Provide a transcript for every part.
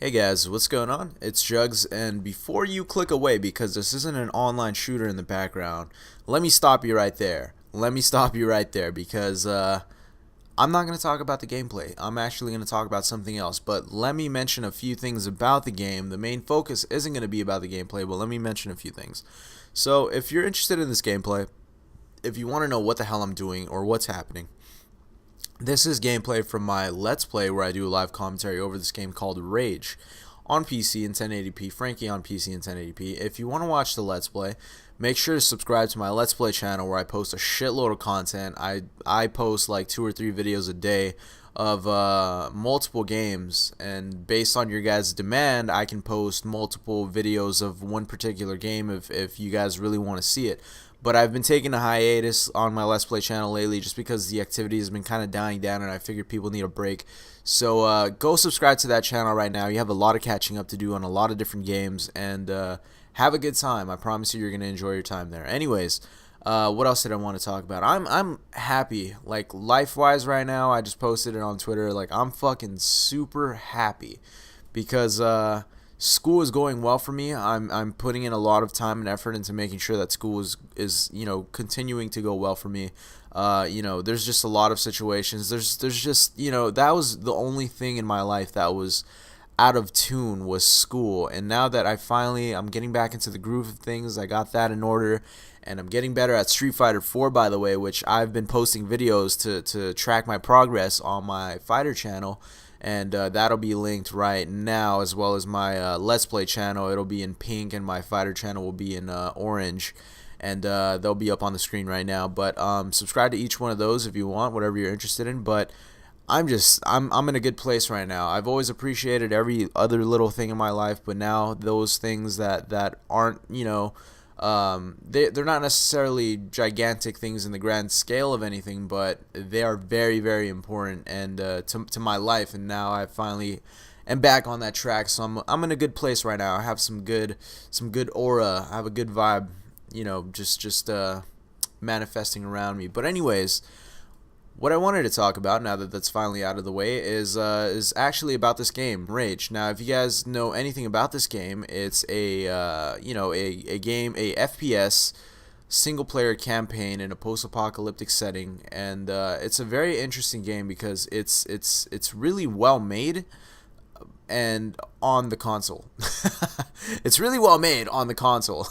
Hey guys, what's going on? It's Jugs, and before you click away because this isn't an online shooter in the background, let me stop you right there. Let me stop you right there because I'm not going to talk about the gameplay. I'm actually going to talk about something else, but let me mention a few things about the game. The main focus isn't going to be about the gameplay, but let me mention a few things. So, if you're interested in this gameplay, if you want to know what the hell I'm doing or what's happening, this is gameplay from my Let's Play where I do a live commentary over this game called Rage on PC in 1080p, Frankie on PC in 1080p. If you want to watch the Let's Play, make sure to subscribe to my Let's Play channel where I post a shitload of content. I post like 2 or 3 videos a day of multiple games, and based on your guys' demand, I can post multiple videos of one particular game if you guys really want to see it. But I've been taking a hiatus on my Let's Play channel lately just because the activity has been kind of dying down and I figured people need a break. So go subscribe to that channel right now. You have a lot of catching up to do on a lot of different games, and have a good time. I promise you you're going to enjoy your time there. Anyways, what else did I want to talk about? I'm happy, like life-wise right now. I just posted it on Twitter. Like, I'm fucking super happy because school is going well for me. I'm putting in a lot of time and effort into making sure that school is continuing to go well for me. There's just a lot of situations. There's just that was the only thing in my life that was out of tune was school. And now that I'm getting back into the groove of things, I got that in order, and I'm getting better at Street Fighter 4, by the way, which I've been posting videos to track my progress on my fighter channel. And that'll be linked right now, as well as my Let's Play channel. It'll be in pink, and my fighter channel will be in orange, and they'll be up on the screen right now. But subscribe to each one of those if you want, whatever you're interested in. But I'm in a good place right now. I've always appreciated every other little thing in my life, but now those things that aren't they're not necessarily gigantic things in the grand scale of anything, but they are very, very important and to my life. And now I finally am back on that track, so I'm in a good place right now. I have some good aura. I have a good vibe, just manifesting around me. But anyways, what I wanted to talk about, now that that's finally out of the way, is actually about this game, Rage. Now, if you guys know anything about this game, it's a FPS single-player campaign in a post-apocalyptic setting, and it's a very interesting game because it's really well made. And on the console. It's really well made on the console.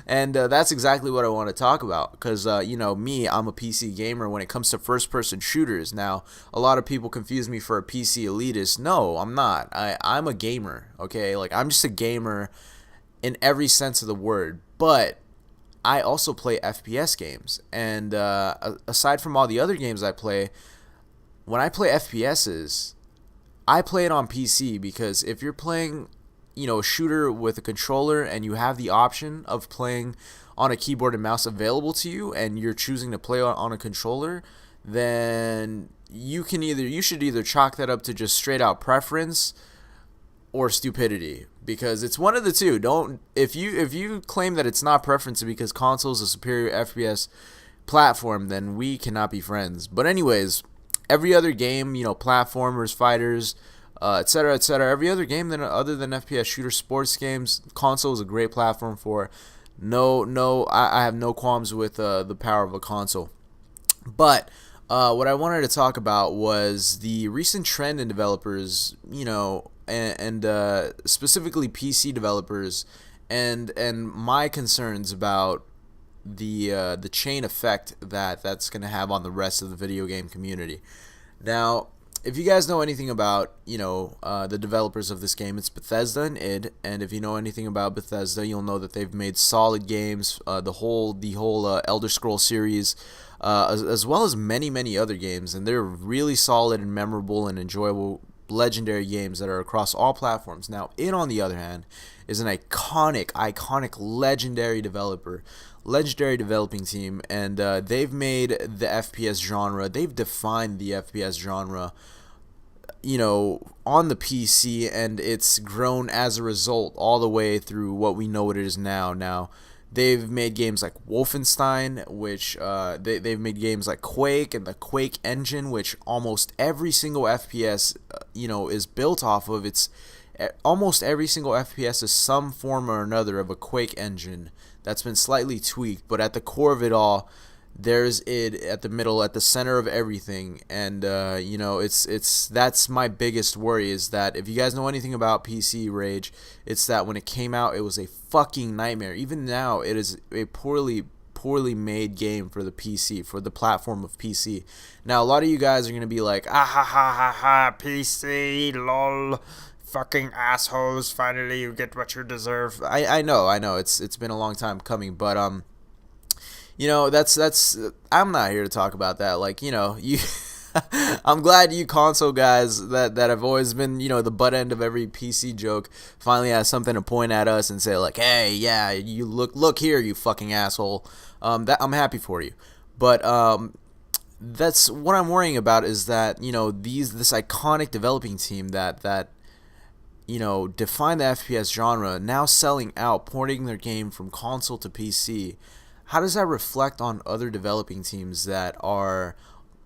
And that's exactly what I want to talk about. Because, me, I'm a PC gamer when it comes to first-person shooters. Now, a lot of people confuse me for a PC elitist. No, I'm not. I'm a gamer, okay? Like, I'm just a gamer in every sense of the word. But I also play FPS games. And aside from all the other games I play, when I play FPSs, I play it on PC because if you're playing, a shooter with a controller and you have the option of playing on a keyboard and mouse available to you, and you're choosing to play on a controller, then you should either chalk that up to just straight out preference or stupidity, because it's one of the two. If you claim that it's not preference because console is a superior FPS platform, then we cannot be friends. But anyways, every other game, platformers, fighters, etc., etc., every other game other than FPS shooter sports games, console is a great platform for. I have no qualms with the power of a console. But what I wanted to talk about was the recent trend in developers, and specifically PC developers, and my concerns about the chain effect that's going to have on the rest of the video game community. Now, if you guys know anything about the developers of this game, it's Bethesda and id. And if you know anything about Bethesda, you'll know that they've made solid games, the whole Elder Scrolls series, as well as many other games, and they're really solid and memorable and enjoyable, legendary games that are across all platforms. Now, id, on the other hand, is an iconic legendary developing team, and they've made the FPS genre, they've defined the FPS genre, on the PC, and it's grown as a result all the way through what we know it is now. Now, they've made games like Wolfenstein, which they've made games like Quake and the Quake engine, which almost every single FPS is built off of. almost every single FPS is some form or another of a Quake engine that's been slightly tweaked, but at the core of it all, there's id at the middle, at the center of everything. And you know, it's that's my biggest worry, is that if you guys know anything about PC Rage, it's that when it came out, it was a fucking nightmare. Even now, it is a poorly made game for the PC, for the platform of PC. Now, a lot of you guys are gonna be like, ah ha ha ha ha, PC, lol, fucking assholes, finally you get what you deserve. I know, it's been a long time coming, but you know, that's I'm not here to talk about that. Like, you know, you I'm glad you console guys that have always been, you know, the butt end of every PC joke finally has something to point at us and say like, hey, yeah, you look here, you fucking asshole. That I'm happy for you, but that's what I'm worrying about, is that, you know, this iconic developing team that you know, defined the FPS genre, now selling out, porting their game from console to PC. How does that reflect on other developing teams that are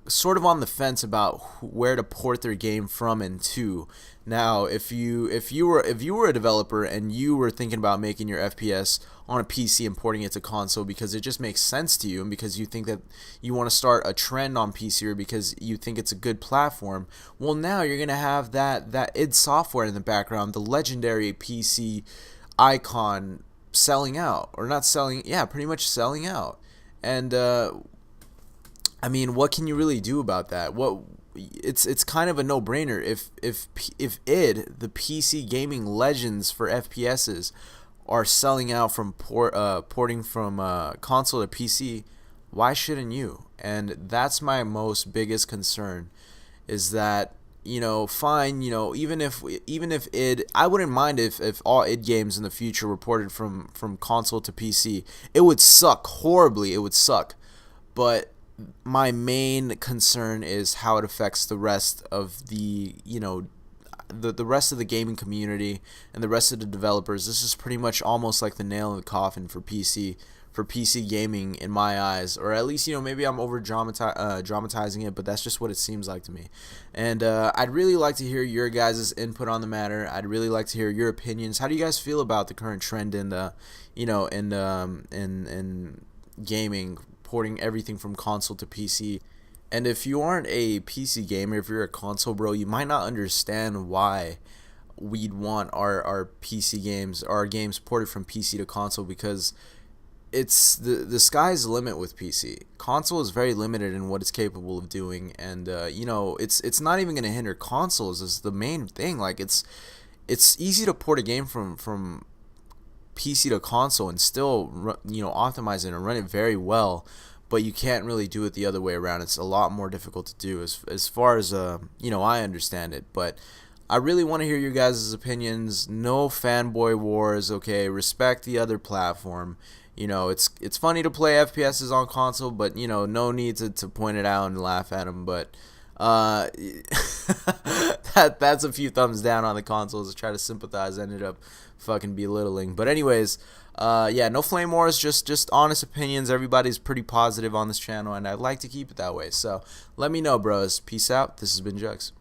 sort of on the fence about where to port their game from and to? Now, if you were a developer and you were thinking about making your FPS on a PC and porting it to console because it just makes sense to you, and because you think that you want to start a trend on PC, or because you think it's a good platform, well, now you're gonna have that id Software in the background, the legendary PC icon, selling out, or not selling, yeah, pretty much selling out. And I mean, what can you really do about that? It's kind of a no-brainer. If id, the PC gaming legends for FPSs, are selling out from porting from console to PC, why shouldn't you? And that's my most biggest concern, is that, you know, fine, you know, even if id, I wouldn't mind if all id games in the future were ported from console to PC. It would suck horribly, it would suck. But my main concern is how it affects the rest of the, you know, the rest of the gaming community and the rest of the developers. This is pretty much almost like the nail in the coffin for PC gaming in my eyes, or at least, you know, maybe I'm over dramatizing it, but that's just what it seems like to me. And I'd really like to hear your guys' input on the matter. I'd really like to hear your opinions. How do you guys feel about the current trend in the, you know, in gaming, porting everything from console to PC? And if you aren't a PC gamer, if you're a console bro, you might not understand why we'd want our PC games, our games ported from PC to console, because it's the sky's the limit with PC. Console is very limited in what it's capable of doing, and you know, it's not even going to hinder consoles is the main thing. Like, it's easy to port a game from PC to console and still, you know, optimize it and run it very well, but you can't really do it the other way around. It's a lot more difficult to do, as far as you know, I understand it. But I really want to hear your guys' opinions. No fanboy wars, okay? Respect the other platform. You know, it's funny to play FPSs on console, but, you know, no need to point it out and laugh at them. But that's a few thumbs down on the consoles to try to sympathize. Ended up fucking belittling. But anyways, yeah, no flame wars, just honest opinions. Everybody's pretty positive on this channel, and I'd like to keep it that way. So let me know, bros. Peace out. This has been Jugs.